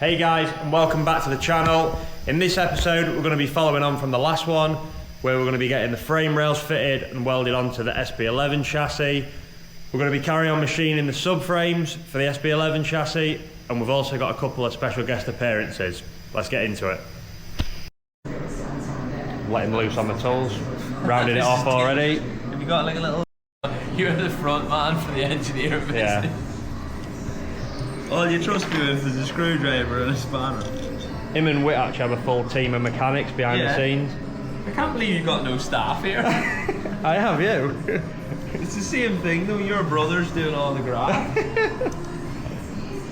Hey guys, and welcome back to the channel. In this episode, we're going to be following on from the last one, where we're going to be getting the frame rails fitted and welded onto the SB-11 chassis. We're going to be carrying on machining the subframes for the SB-11 chassis, and we've also got a couple of special guest appearances. Let's get into it. Letting loose on the tools, rounding it off already. Have you got like a little... You're the front man for the engineer business. Yeah. All you trust me with is a screwdriver and a spanner. Him and Whit actually have a full team of mechanics behind the scenes. I can't believe you've got no staff here. I have you. It's the same thing though, your brother's doing all the graft.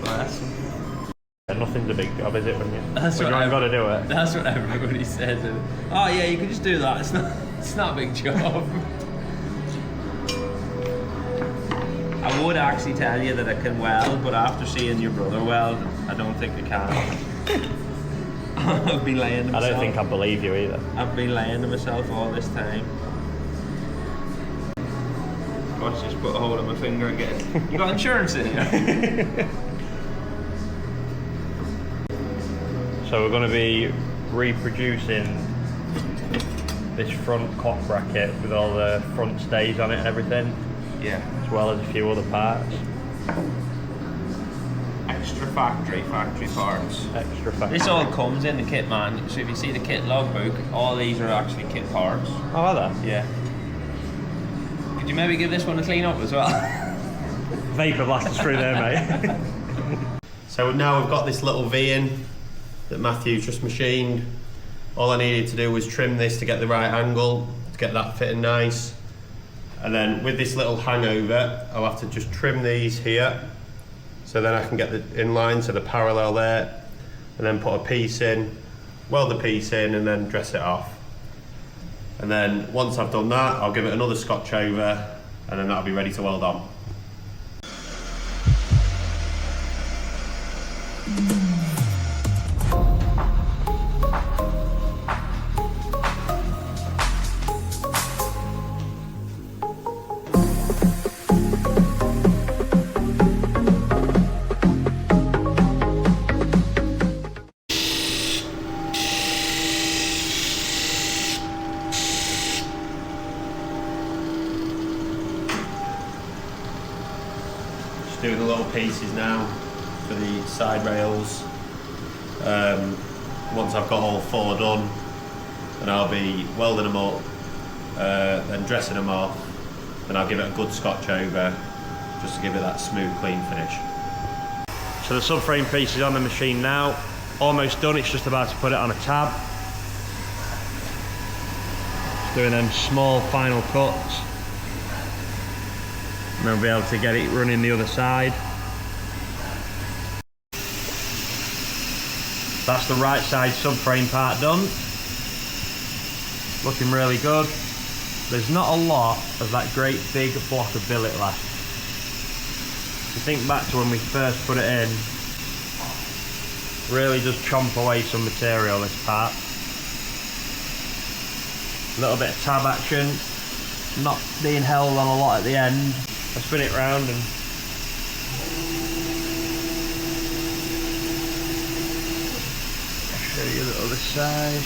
Bless him. Nothing's a big job, is it, when you've got to do it? That's what everybody says. Oh yeah, you can just do that. It's not a big job. I would actually tell you that I can weld, but after seeing your brother weld, I don't think I can. I've been lying to myself. I don't think I believe you either. I've been lying to myself all this time. Watch, just put a hole in my finger and get it. You got insurance in here? So we're going to be reproducing this front cock bracket with all the front stays on it and everything. Yeah. As well as a few other parts. Extra factory parts. Extra factory. This all comes in the kit, man. So if you see the kit logbook, all these are actually kit parts. Oh, are they? Yeah. Could you maybe give this one a clean up as well? Vapor blasters through there, mate. So now we've got this little V in that Matthew's just machined. All I needed to do was trim this to get the right angle, to get that fitting nice. And then with this little hangover, I'll have to just trim these here, so then I can get the inline, so the parallel there, and then put a piece in, weld the piece in, and then dress it off. And then once I've done that, I'll give it another scotch over, and then that'll be ready to weld on. Doing the little pieces now for the side rails. Once I've got all four done, then I'll be welding them up, then dressing them off, then I'll give it a good scotch over just to give it that smooth, clean finish. So the subframe piece is on the machine now, almost done. It's just about to put it on a tab. Just doing them small final cuts. And then we'll be able to get it running the other side. That's the right side subframe part done. Looking really good. There's not a lot of that great big block of billet left. If you think back to when we first put it in, really does chomp away some material, this part. A little bit of tab action, not being held on a lot at the end. I spin it round and show you the other side.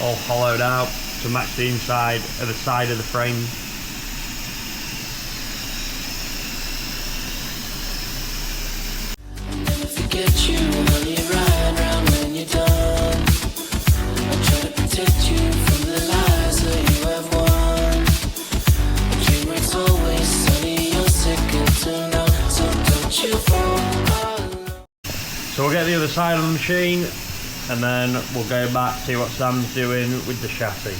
All hollowed out to match the inside of the side of the frame. Forget you when you ride round when you're done. I try to protect you from the lies that you have won. I treat get the other side of the machine and then we'll go back, see what Sam's doing with the chassis.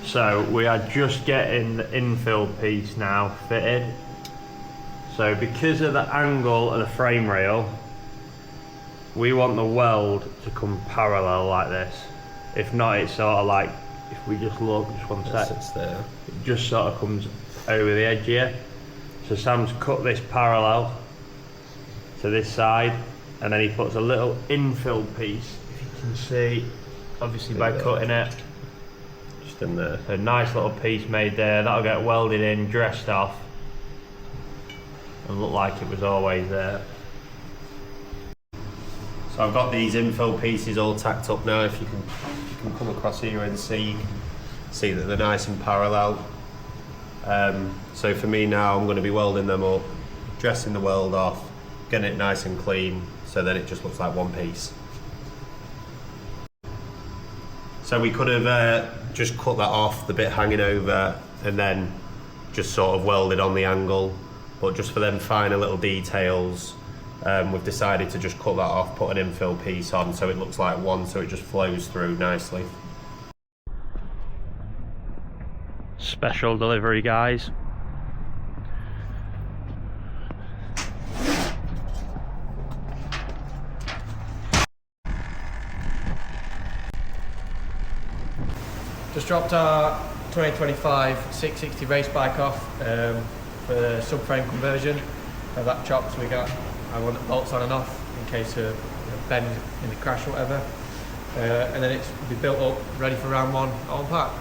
So we are just getting the infill piece now fitted. So because of the angle of the frame rail, we want the weld to come parallel like this. If not, it's sort of like, if we just look, just one sec, It's there. it just sort of comes over the edge here. So Sam's cut this parallel to this side, and then he puts a little infill piece, if you can see, obviously by cutting it. Just in there. A nice little piece made there, that'll get welded in, dressed off, and look like it was always there. So I've got these infill pieces all tacked up now. If you can come across here and see that they're nice and parallel. So for me now, I'm going to be welding them up, dressing the weld off, getting it nice and clean, so then it just looks like one piece. So we could have just cut that off, the bit hanging over, and then just sort of welded on the angle. But just for them finer little details, we've decided to just cut that off, put an infill piece on so it looks like one, so it just flows through nicely. Special delivery, guys. Just dropped our 2025 660 race bike off for the subframe conversion. Have that chopped, so we got I want it bolts on and off in case of bend in the crash or whatever. And then it's be built up, ready for round one on pack.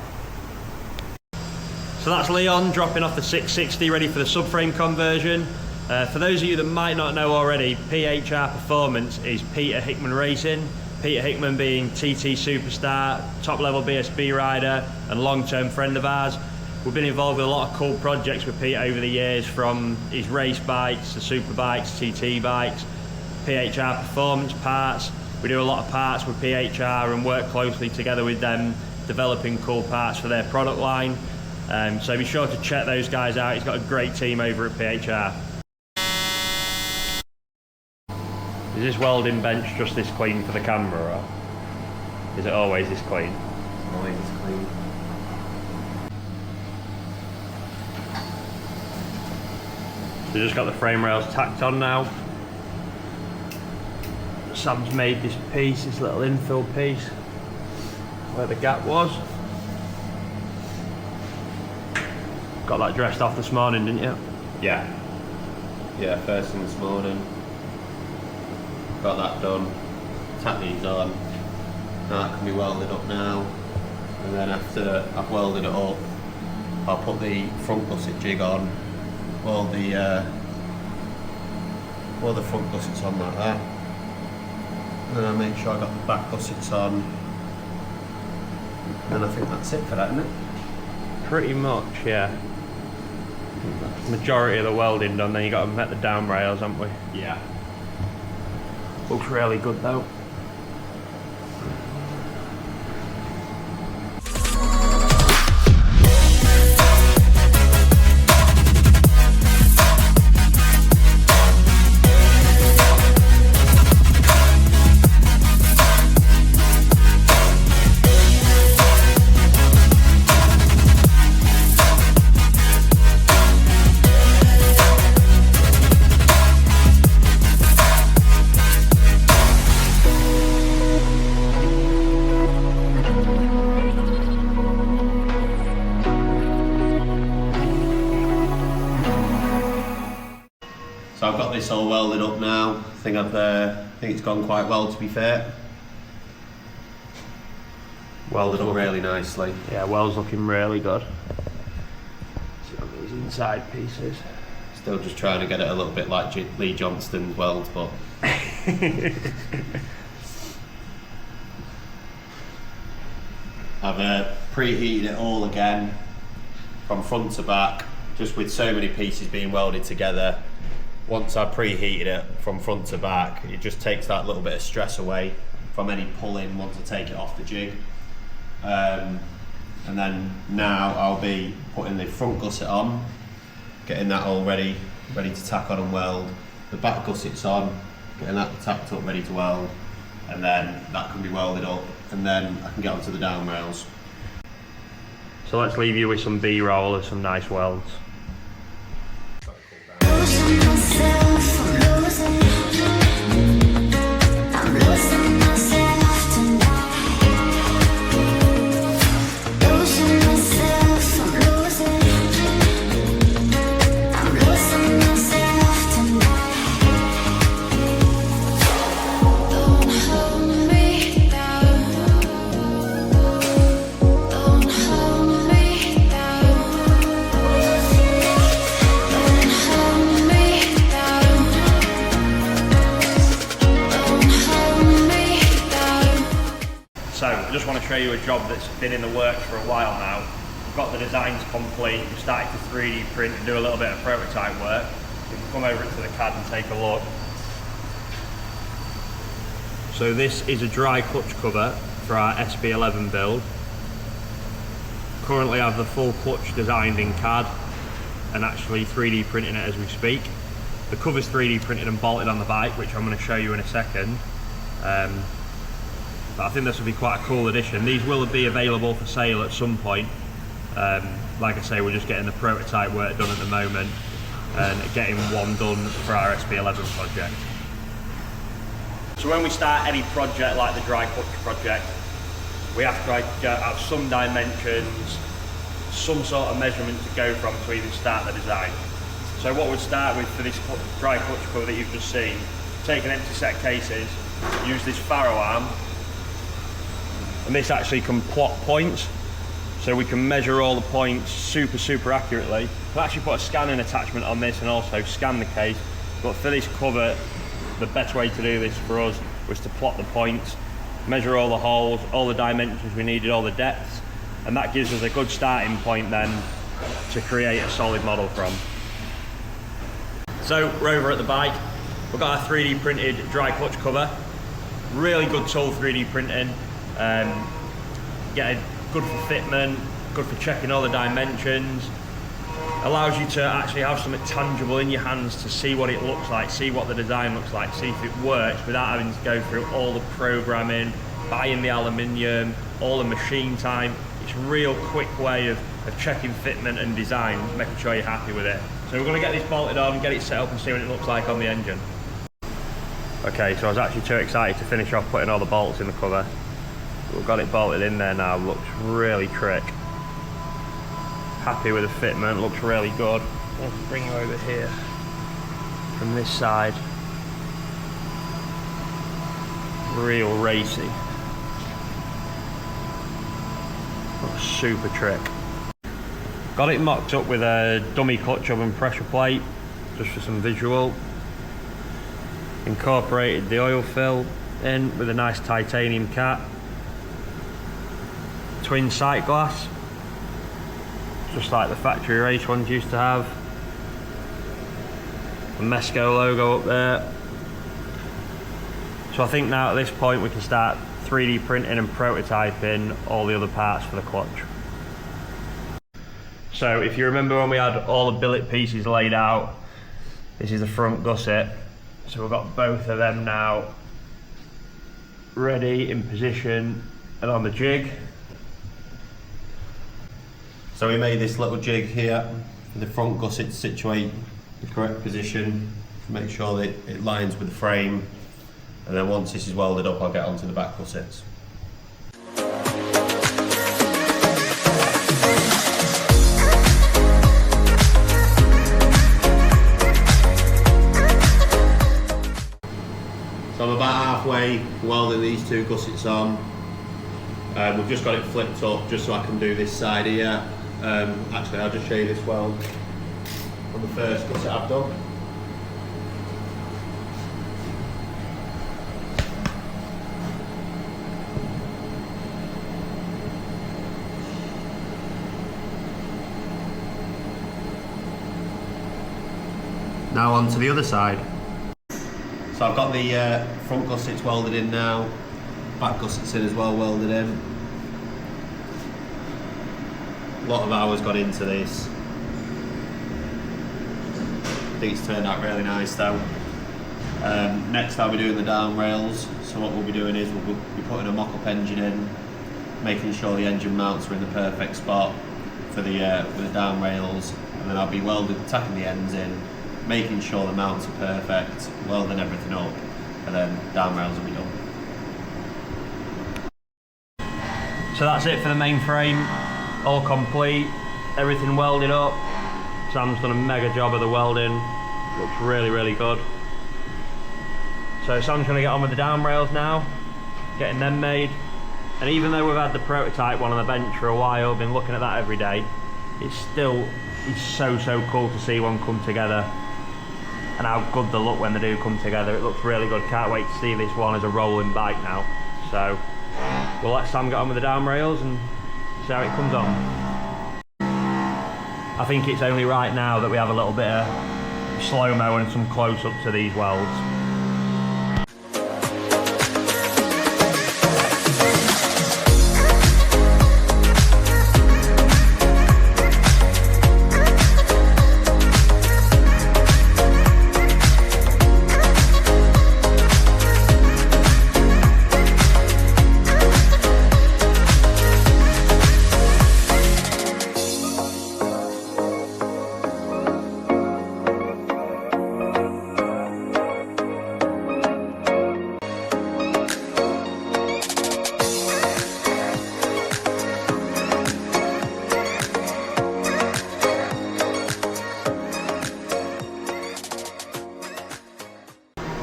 So that's Leon dropping off the 660, ready for the subframe conversion. For those of you that might not know already, PHR Performance is Peter Hickman Racing. Peter Hickman being TT superstar, top level BSB rider and long-term friend of ours. We've been involved with a lot of cool projects with Pete over the years, from his race bikes to super bikes, TT bikes, PHR Performance parts. We do a lot of parts with PHR and work closely together with them, developing cool parts for their product line. So be sure to check those guys out. He's got a great team over at PHR. Is this welding bench just this clean for the camera, or is it always this clean? Always clean. So just got the frame rails tacked on now. Sam's made this piece, this little infill piece, where the gap was. Got that dressed off this morning, didn't you? Yeah. Yeah, first thing this morning. Got that done. Tap these on. Now that can be welded up now. And then after I've welded it up, I'll put the front gusset jig on. All the front gussets on like that. And then I make sure I got the back gussets on. And I think that's it for that, isn't it? Pretty much, yeah. Majority of the welding done, then you got to met the down rails, haven't we? Yeah. Looks really good though. So I've got this all welded up now. I think it's gone quite well, to be fair. Welded up really nicely. Yeah, weld's looking really good. See on these inside pieces. Still just trying to get it a little bit like Lee Johnston's weld, but I've preheated it all again from front to back, just with so many pieces being welded together. Once I preheated it from front to back, it just takes that little bit of stress away from any pulling once I take it off the jig. And then now I'll be putting the front gusset on, getting that all ready to tack on and weld. The back gusset's on, getting that tacked up ready to weld, and then that can be welded up, and then I can get onto the down rails. So let's leave you with some B-roll of some nice welds. Losing myself, I'm losing myself tonight. Losing myself, I'm losing myself tonight. Don't hold me down. Don't hold me So I just want to show you a job that's been in the works for a while now. We've got the designs complete, we've started to 3D print and do a little bit of prototype work. You can come over to the CAD and take a look. So this is a dry clutch cover for our SB-11 build. Currently I have the full clutch designed in CAD and actually 3D printing it as we speak. The cover's 3D printed and bolted on the bike, which I'm going to show you in a second. But I think this will be quite a cool addition. These will be available for sale at some point. Like I say, we're just getting the prototype work done at the moment and getting one done for our SB-11 project. So when we start any project like the dry clutch project, we have to have some dimensions, some sort of measurement to go from to even start the design. So what we'd start with for this dry clutch cover that you've just seen, take an empty set cases, use this Faro arm, and this actually can plot points, so we can measure all the points super accurately. We'll actually put a scanning attachment on this and also scan the case, but for this cover, the best way to do this for us was to plot the points, measure all the holes, all the dimensions we needed, all the depths, and that gives us a good starting point then to create a solid model from. So we're over at the bike, we've got our 3D printed dry clutch cover, really good tool 3D printing, getting good for fitment, good for checking all the dimensions, allows you to actually have something tangible in your hands to see what it looks like, see what the design looks like, see if it works without having to go through all the programming, buying the aluminium, all the machine time. It's a real quick way of checking fitment and design, making sure you're happy with it. So we're going to get this bolted on, get it set up and see what it looks like on the engine. Okay, so I was actually too excited to finish off putting all the bolts in the cover. We've got it bolted in there now, looks really trick. Happy with the fitment, looks really good. Let's bring you over here from this side. Real racy. Looks super trick. Got it mocked up with a dummy clutch oven pressure plate, just for some visual. Incorporated the oil fill in with a nice titanium cap. Twin sight glass, just like the factory race ones used to have. The EMESCO logo up there. So I think now at this point we can start 3D printing and prototyping all the other parts for the clutch. So if you remember when we had all the billet pieces laid out, this is the front gusset. So we've got both of them now ready in position and on the jig. So we made this little jig here for the front gusset to situate the correct position, to make sure that it lines with the frame, and then once this is welded up I'll get onto the back gussets. So I'm about halfway welding these two gussets on. We've just got it flipped up just so I can do this side here. Actually, I'll just show you this weld on the first gusset I've done. Now on to the other side. So I've got the front gussets welded in now, back gussets in as well, welded in. A lot of hours got into this. I think it's turned out really nice though. Next I'll be doing the down rails. So what we'll be doing is we'll be putting a mock-up engine in, making sure the engine mounts are in the perfect spot for the down rails, and then I'll be tacking the ends in, making sure the mounts are perfect, welding everything up, and then down rails will be done. So that's it for the main frame, all complete, everything welded up. Sam's done a mega job of the welding, looks really, really good. So Sam's going to get on with the down rails now, getting them made. And even though we've had the prototype one on the bench for a while, been looking at that every day, it's so cool to see one come together and how good they look when they do come together. It looks really good. Can't wait to see this one as a rolling bike now. So we'll let Sam get on with the down rails and see how it comes on. I think it's only right now that we have a little bit of slow-mo and some close-up to these welds.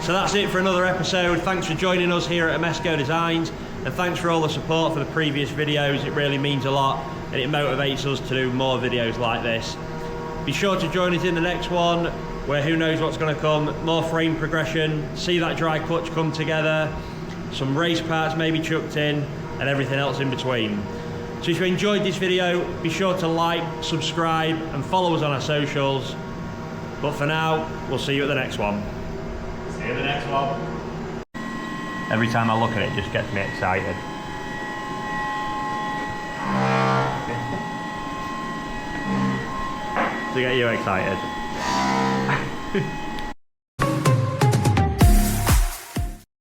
So that's it for another episode. Thanks for joining us here at EMESCO Designs, and thanks for all the support for the previous videos. It really means a lot and it motivates us to do more videos like this. Be sure to join us in the next one, where who knows what's going to come. More frame progression, see that dry clutch come together, some race parts maybe chucked in, and everything else in between. So if you enjoyed this video, be sure to like, subscribe and follow us on our socials. But for now, we'll see you at the next one. See you in the next one. Every time I look at it, it just gets me excited. To get you excited.